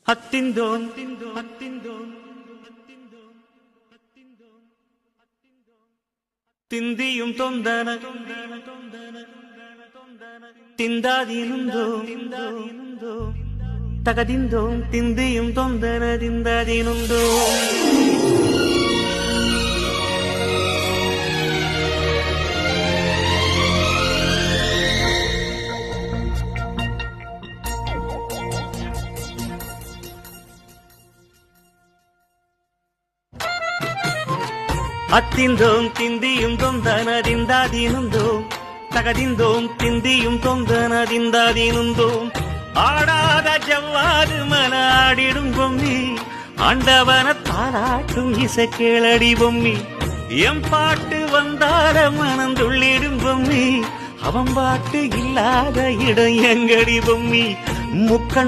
அத்திந்தோம் திந்தியும் தொந்தன திந்தாதீனுந்தோ தகதிந்தோம் திந்தியும் தொந்தன திந்தாதீனுந்தோ அத்திந்தோம் திந்தியும் தொந்தனதிந்தாதீனுந்தோம் தகதிந்தோம் திந்தியும் தொந்தனதிந்தாதீனுந்தோம் ஆடாத ஜவ்வாது மனாடிடும் பொம்மி ஆண்டவன தாளாட்டும் இசை கேளடி பொம்மி எம் பாட்டு வந்தார மனந்துள்ளிடும் பொம்மி அவன் பாட்டு இல்லாத இடம் எங்கடி பொம்மி முக்கண்